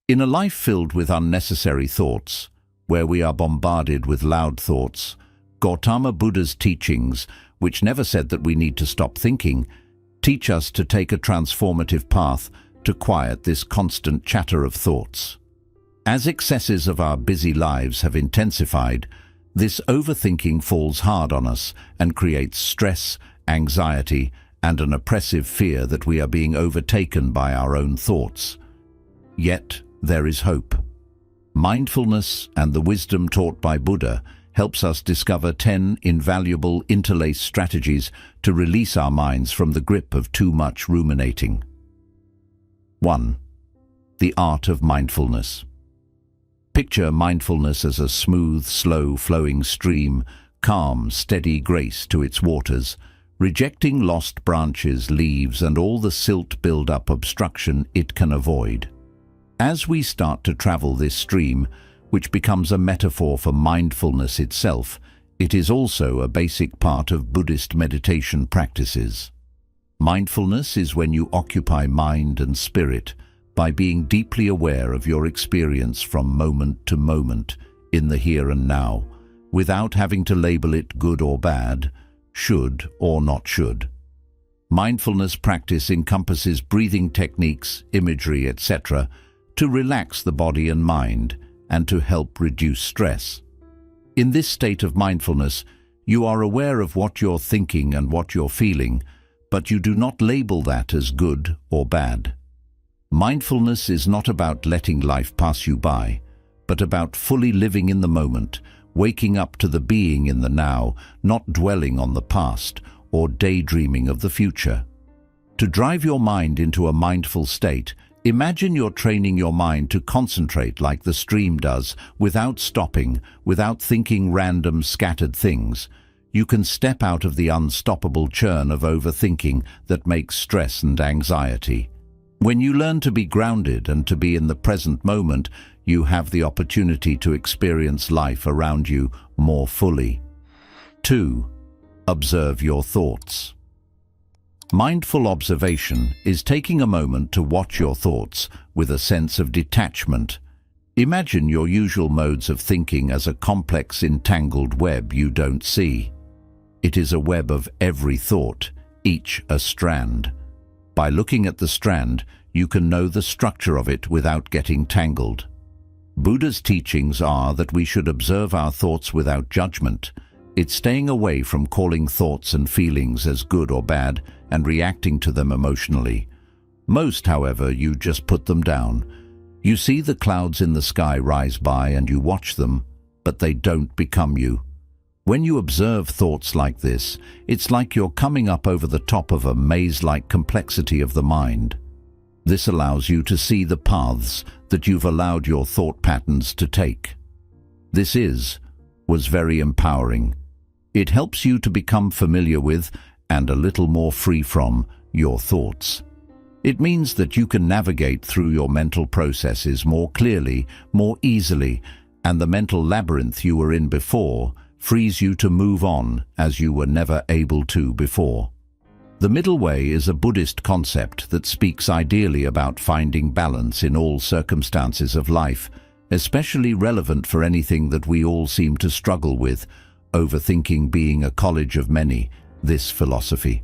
In a life filled with unnecessary thoughts, where we are bombarded with loud thoughts, Gautama Buddha's teachings, which never said that we need to stop thinking, teach us to take a transformative path to quiet this constant chatter of thoughts. As excesses of our busy lives have intensified, this overthinking falls hard on us and creates stress, anxiety, and an oppressive fear that we are being overtaken by our own thoughts. Yet, there is hope. Mindfulness and the wisdom taught by Buddha helps us discover 10 invaluable interlaced strategies to release our minds from the grip of too much ruminating. 1. The art of mindfulness. Picture mindfulness as a smooth, slow-flowing stream, calm, steady grace to its waters, rejecting lost branches, leaves, and all the silt build-up obstruction it can avoid. As we start to travel this stream, which becomes a metaphor for mindfulness itself, it is also a basic part of Buddhist meditation practices. Mindfulness is when you occupy mind and spirit by being deeply aware of your experience from moment to moment in the here and now, without having to label it good or bad, should or not should. Mindfulness practice encompasses breathing techniques, imagery, etc., to relax the body and mind and to help reduce stress. In this state of mindfulness, you are aware of what you're thinking and what you're feeling, but you do not label that as good or bad. Mindfulness is not about letting life pass you by, but about fully living in the moment, waking up to the being in the now, not dwelling on the past or daydreaming of the future. To drive your mind into a mindful state, imagine you're training your mind to concentrate like the stream does, without stopping, without thinking random scattered things. You can step out of the unstoppable churn of overthinking that makes stress and anxiety. When you learn to be grounded and to be in the present moment, you have the opportunity to experience life around you more fully. 2. Observe your thoughts. Mindful observation is taking a moment to watch your thoughts with a sense of detachment. Imagine your usual modes of thinking as a complex, entangled web you don't see. It is a web of every thought, each a strand. By looking at the strand, you can know the structure of it without getting tangled. Buddha's teachings are that we should observe our thoughts without judgment. It's staying away from calling thoughts and feelings as good or bad and reacting to them emotionally. Most, however, you just put them down. You see the clouds in the sky rise by and you watch them, but they don't become you. When you observe thoughts like this, it's like you're coming up over the top of a maze-like complexity of the mind. This allows you to see the paths that you've allowed your thought patterns to take. This was very empowering. It helps you to become familiar with, and a little more free from, your thoughts. It means that you can navigate through your mental processes more clearly, more easily, and the mental labyrinth you were in before frees you to move on as you were never able to before. The middle way is a Buddhist concept that speaks ideally about finding balance in all circumstances of life, especially relevant for anything that we all seem to struggle with, overthinking being a college of many, this philosophy.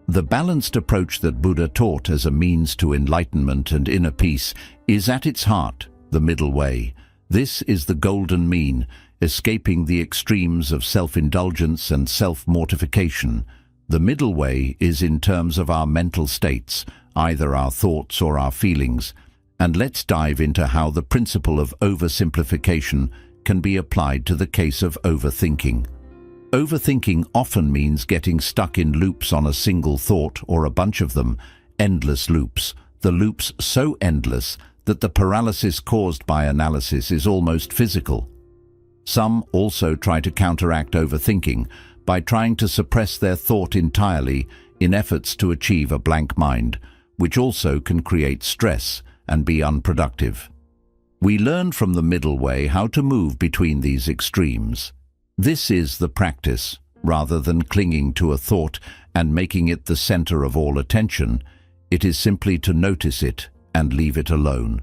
The balanced approach that Buddha taught as a means to enlightenment and inner peace is at its heart the middle way. This is the golden mean, escaping the extremes of self-indulgence and self-mortification. The middle way is in terms of our mental states, either our thoughts or our feelings, and let's dive into how the principle of oversimplification can be applied to the case of overthinking. Overthinking often means getting stuck in loops on a single thought or a bunch of them, endless loops, the loops so endless that the paralysis caused by analysis is almost physical. Some also try to counteract overthinking by trying to suppress their thought entirely in efforts to achieve a blank mind, which also can create stress and be unproductive. We learn from the middle way how to move between these extremes. This is the practice. Rather than clinging to a thought and making it the center of all attention, it is simply to notice it and leave it alone.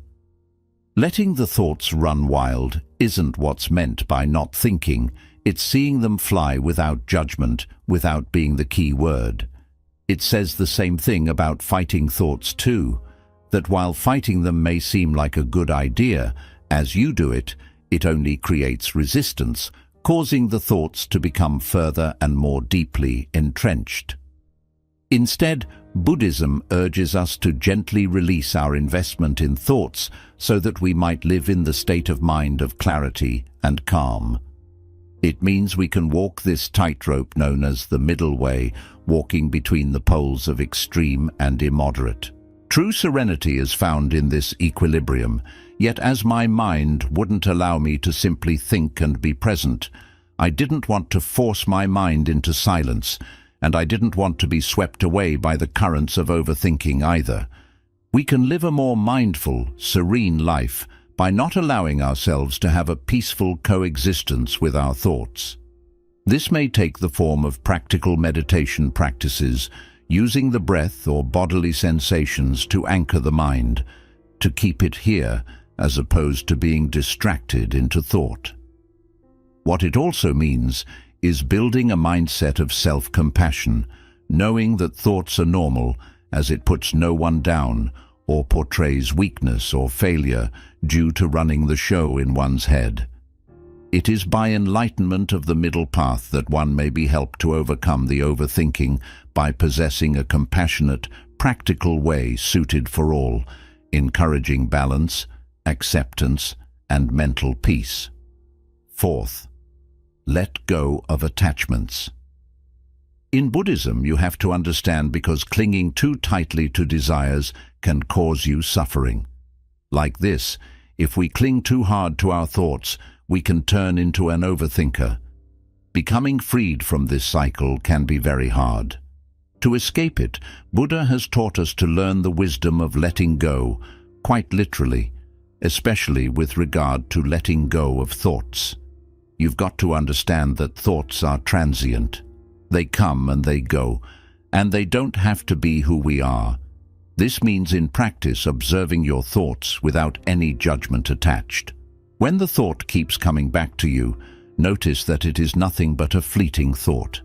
Letting the thoughts run wild isn't what's meant by not thinking. It's seeing them fly without judgment, without being the key word. It says the same thing about fighting thoughts too, that while fighting them may seem like a good idea, as you do it, it only creates resistance, causing the thoughts to become further and more deeply entrenched. Instead, Buddhism urges us to gently release our investment in thoughts so that we might live in the state of mind of clarity and calm. It means we can walk this tightrope known as the middle way, walking between the poles of extreme and immoderate. True serenity is found in this equilibrium, yet as my mind wouldn't allow me to simply think and be present, I didn't want to force my mind into silence, and I didn't want to be swept away by the currents of overthinking either. We can live a more mindful, serene life by not allowing ourselves to have a peaceful coexistence with our thoughts. This may take the form of practical meditation practices, using the breath or bodily sensations to anchor the mind, to keep it here as opposed to being distracted into thought. What it also means is building a mindset of self-compassion, knowing that thoughts are normal as it puts no one down or portrays weakness or failure due to running the show in one's head. It is by enlightenment of the middle path that one may be helped to overcome the overthinking by possessing a compassionate, practical way suited for all, encouraging balance, acceptance, and mental peace. Fourth, let go of attachments. In Buddhism, you have to understand because clinging too tightly to desires can cause you suffering. Like this, if we cling too hard to our thoughts, we can turn into an overthinker. Becoming freed from this cycle can be very hard. To escape it, Buddha has taught us to learn the wisdom of letting go, quite literally, especially with regard to letting go of thoughts. You've got to understand that thoughts are transient. They come and they go, and they don't have to be who we are. This means in practice observing your thoughts without any judgment attached. When the thought keeps coming back to you, notice that it is nothing but a fleeting thought.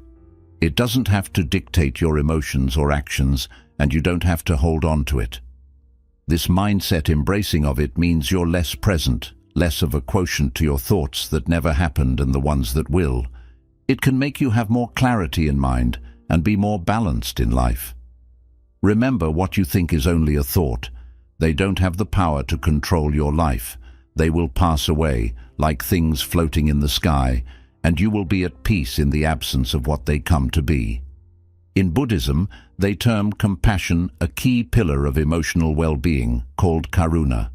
It doesn't have to dictate your emotions or actions, and you don't have to hold on to it. This mindset embracing of it means you're less present, less of a quotient to your thoughts that never happened and the ones that will. It can make you have more clarity in mind and be more balanced in life. Remember, what you think is only a thought. They don't have the power to control your life. They will pass away, like things floating in the sky, and you will be at peace in the absence of what they come to be. In Buddhism, they term compassion a key pillar of emotional well-being, called karuna.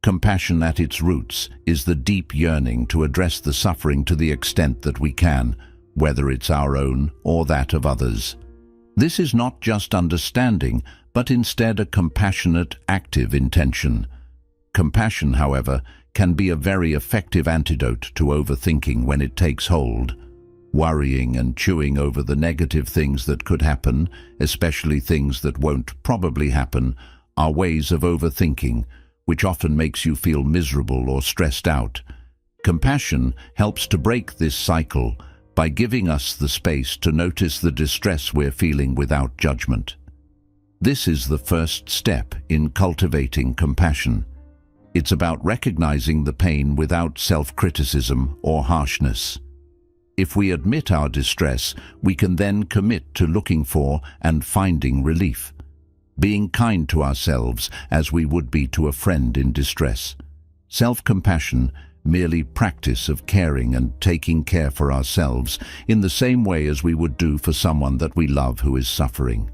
Compassion at its roots is the deep yearning to address the suffering to the extent that we can, whether it's our own or that of others. This is not just understanding, but instead a compassionate, active intention. Compassion, however, can be a very effective antidote to overthinking when it takes hold. Worrying and chewing over the negative things that could happen, especially things that won't probably happen, are ways of overthinking, which often makes you feel miserable or stressed out. Compassion helps to break this cycle by giving us the space to notice the distress we're feeling without judgment. This is the first step in cultivating compassion. It's about recognizing the pain without self-criticism or harshness. If we admit our distress, we can then commit to looking for and finding relief, being kind to ourselves as we would be to a friend in distress. Self-compassion, merely practice of caring and taking care for ourselves in the same way as we would do for someone that we love who is suffering.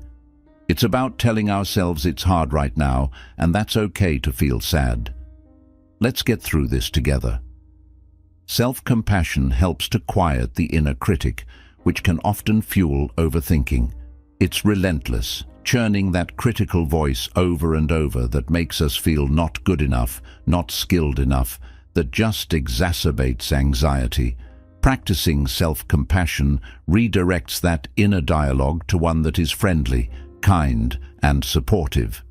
It's about telling ourselves it's hard right now, and that's okay to feel sad. Let's get through this together. Self-compassion helps to quiet the inner critic, which can often fuel overthinking. It's relentless, churning that critical voice over and over that makes us feel not good enough, not skilled enough, that just exacerbates anxiety. Practicing self-compassion redirects that inner dialogue to one that is friendly, kind, and supportive.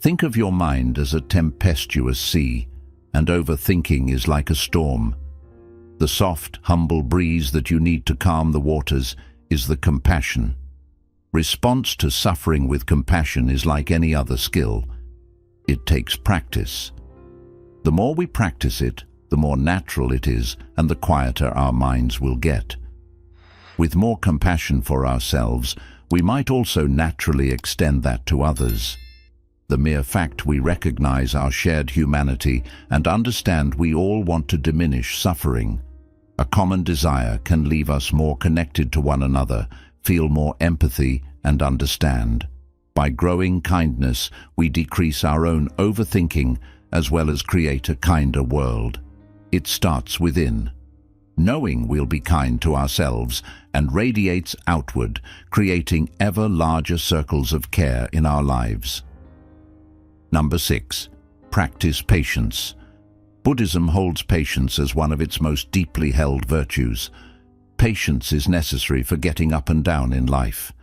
Think of your mind as a tempestuous sea. and overthinking is like a storm. The soft, humble breeze that you need to calm the waters is the compassion. Response to suffering with compassion is like any other skill. It takes practice. The more we practice it, the more natural it is, and the quieter our minds will get. With more compassion for ourselves, we might also naturally extend that to others. The mere fact we recognize our shared humanity and understand we all want to diminish suffering. A common desire can leave us more connected to one another, feel more empathy and understand. By growing kindness, we decrease our own overthinking as well as create a kinder world. It starts within. Knowing we'll be kind to ourselves and radiates outward, creating ever larger circles of care in our lives. Number 6. Practice patience. Buddhism holds patience as one of its most deeply held virtues. Patience is necessary for getting up and down in life.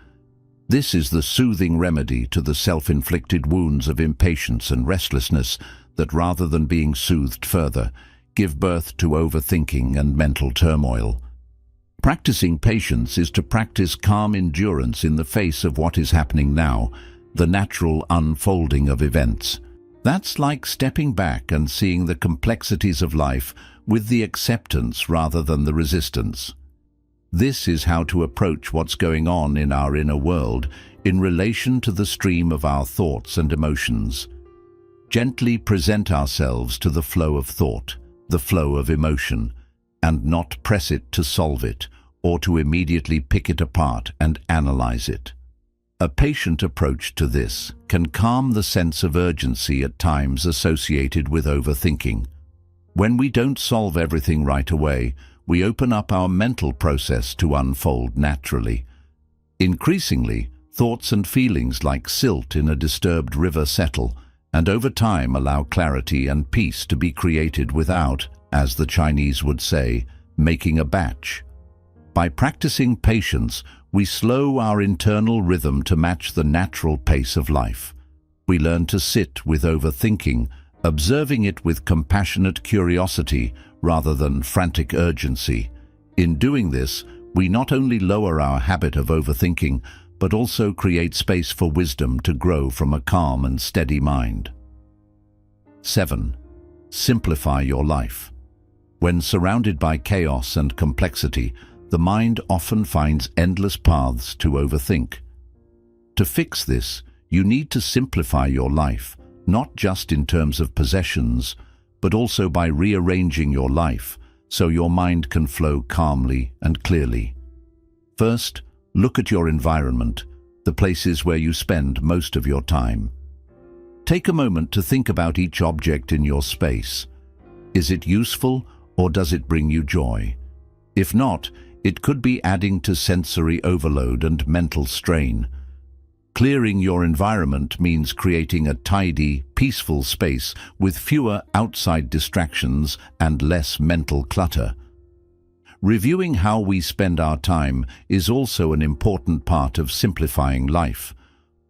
This is the soothing remedy to the self-inflicted wounds of impatience and restlessness that, rather than being soothed further, give birth to overthinking and mental turmoil. Practicing patience is to practice calm endurance in the face of what is happening now, the natural unfolding of events. That's like stepping back and seeing the complexities of life with the acceptance rather than the resistance. This is how to approach what's going on in our inner world in relation to the stream of our thoughts and emotions. Gently present ourselves to the flow of thought, the flow of emotion, and not press it to solve it or to immediately pick it apart and analyze it. A patient approach to this can calm the sense of urgency at times associated with overthinking. When we don't solve everything right away, we open up our mental process to unfold naturally. Increasingly, thoughts and feelings like silt in a disturbed river settle, and over time allow clarity and peace to be created without, as the Chinese would say, making a batch. By practicing patience, we slow our internal rhythm to match the natural pace of life. We learn to sit with overthinking, observing it with compassionate curiosity rather than frantic urgency. In doing this, we not only lower our habit of overthinking, but also create space for wisdom to grow from a calm and steady mind. 7. Simplify your life. When surrounded by chaos and complexity, the mind often finds endless paths to overthink. To fix this, you need to simplify your life, not just in terms of possessions, but also by rearranging your life so your mind can flow calmly and clearly. First, look at your environment, the places where you spend most of your time. Take a moment to think about each object in your space. Is it useful or does it bring you joy? If not, it could be adding to sensory overload and mental strain. Clearing your environment means creating a tidy, peaceful space with fewer outside distractions and less mental clutter. Reviewing how we spend our time is also an important part of simplifying life.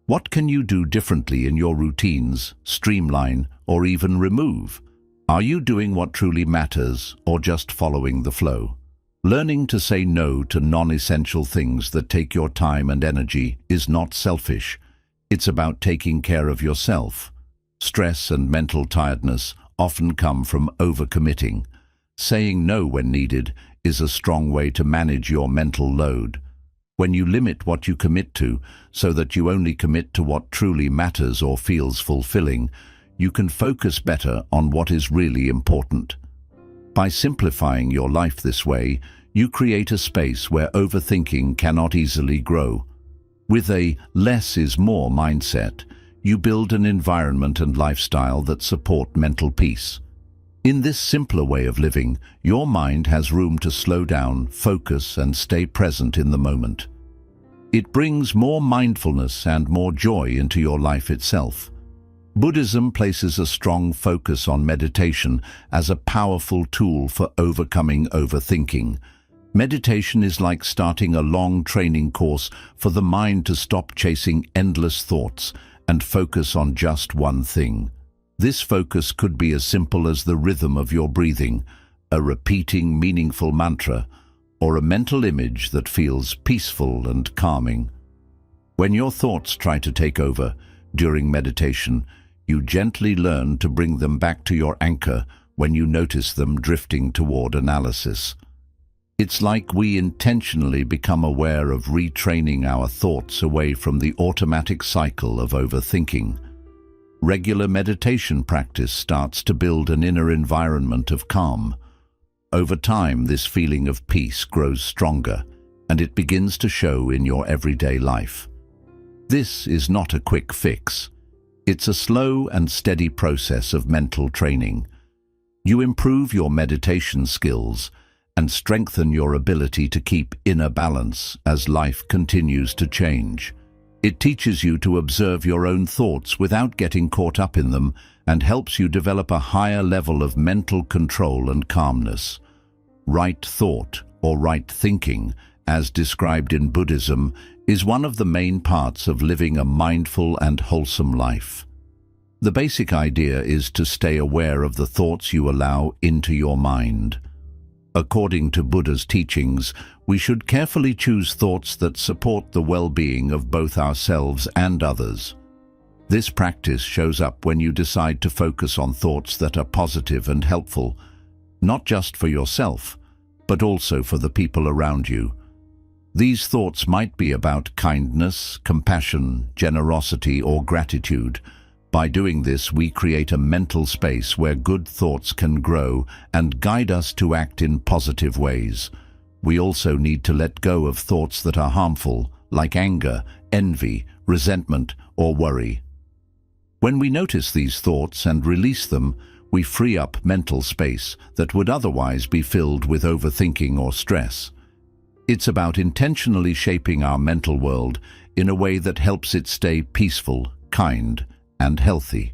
What can you do differently in your routines, streamline, or even remove? Are you doing what truly matters or just following the flow? Learning to say no to non-essential things that take your time and energy is not selfish. It's about taking care of yourself. Stress and mental tiredness often come from overcommitting. Saying no when needed is a strong way to manage your mental load. When you limit what you commit to so that you only commit to what truly matters or feels fulfilling, you can focus better on what is really important. By simplifying your life this way, you create a space where overthinking cannot easily grow. With a less is more mindset, you build an environment and lifestyle that support mental peace. In this simpler way of living, your mind has room to slow down, focus, and stay present in the moment. It brings more mindfulness and more joy into your life itself. Buddhism places a strong focus on meditation as a powerful tool for overcoming overthinking. Meditation is like starting a long training course for the mind to stop chasing endless thoughts and focus on just one thing. This focus could be as simple as the rhythm of your breathing, a repeating meaningful mantra, or a mental image that feels peaceful and calming. When your thoughts try to take over during meditation, you gently learn to bring them back to your anchor when you notice them drifting toward analysis. It's like we intentionally become aware of retraining our thoughts away from the automatic cycle of overthinking. Regular meditation practice starts to build an inner environment of calm. Over time, this feeling of peace grows stronger, and it begins to show in your everyday life. This is not a quick fix. It's a slow and steady process of mental training. You improve your meditation skills and strengthen your ability to keep inner balance as life continues to change. It teaches you to observe your own thoughts without getting caught up in them and helps you develop a higher level of mental control and calmness. Right thought, or right thinking, as described in Buddhism, is one of the main parts of living a mindful and wholesome life. The basic idea is to stay aware of the thoughts you allow into your mind. According to Buddha's teachings, we should carefully choose thoughts that support the well-being of both ourselves and others. This practice shows up when you decide to focus on thoughts that are positive and helpful, not just for yourself, but also for the people around you. These thoughts might be about kindness, compassion, generosity, or gratitude. By doing this, we create a mental space where good thoughts can grow and guide us to act in positive ways. We also need to let go of thoughts that are harmful, like anger, envy, resentment, or worry. When we notice these thoughts and release them, we free up mental space that would otherwise be filled with overthinking or stress. It's about intentionally shaping our mental world in a way that helps it stay peaceful, kind, and healthy.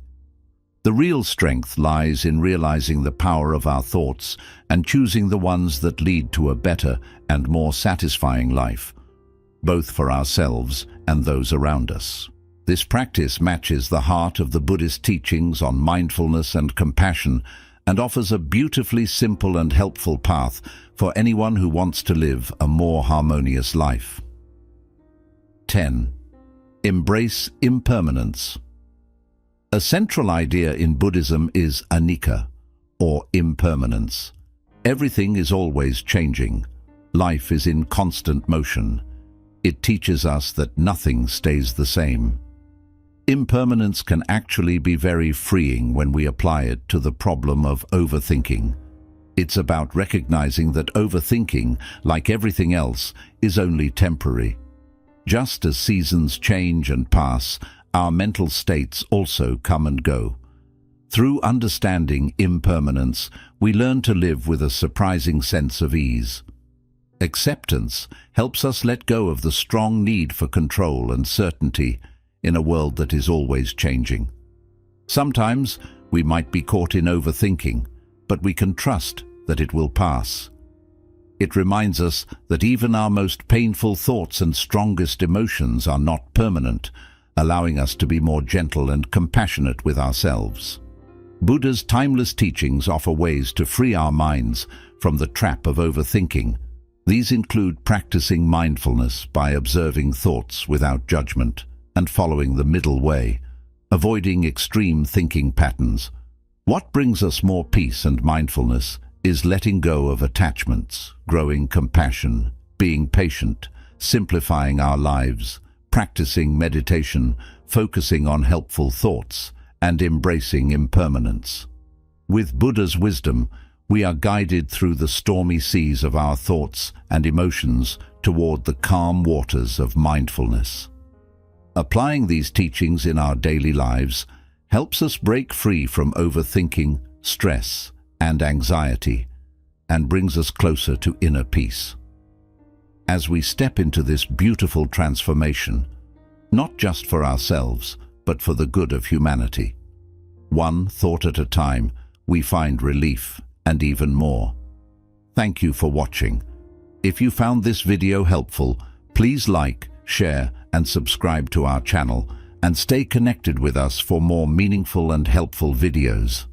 The real strength lies in realizing the power of our thoughts and choosing the ones that lead to a better and more satisfying life, both for ourselves and those around us. This practice matches the heart of the Buddhist teachings on mindfulness and compassion and offers a beautifully simple and helpful path for anyone who wants to live a more harmonious life. 10. Embrace impermanence. A central idea in Buddhism is anicca, or impermanence. Everything is always changing. Life is in constant motion. It teaches us that nothing stays the same. Impermanence can actually be very freeing when we apply it to the problem of overthinking. It's about recognizing that overthinking, like everything else, is only temporary. Just as seasons change and pass, our mental states also come and go. Through understanding impermanence, we learn to live with a surprising sense of ease. Acceptance helps us let go of the strong need for control and certainty in a world that is always changing. Sometimes we might be caught in overthinking, but we can trust that it will pass. It reminds us that even our most painful thoughts and strongest emotions are not permanent, allowing us to be more gentle and compassionate with ourselves. Buddha's timeless teachings offer ways to free our minds from the trap of overthinking. These include practicing mindfulness by observing thoughts without judgment and following the middle way, avoiding extreme thinking patterns. What brings us more peace and mindfulness is letting go of attachments, growing compassion, being patient, simplifying our lives, practicing meditation, focusing on helpful thoughts, and embracing impermanence. With Buddha's wisdom, we are guided through the stormy seas of our thoughts and emotions toward the calm waters of mindfulness. Applying these teachings in our daily lives helps us break free from overthinking, stress, and anxiety, and brings us closer to inner peace. As we step into this beautiful transformation, not just for ourselves, but for the good of humanity, one thought at a time, we find relief and even more. Thank you for watching. If you found this video helpful, please like, share, and subscribe to our channel, and stay connected with us for more meaningful and helpful videos.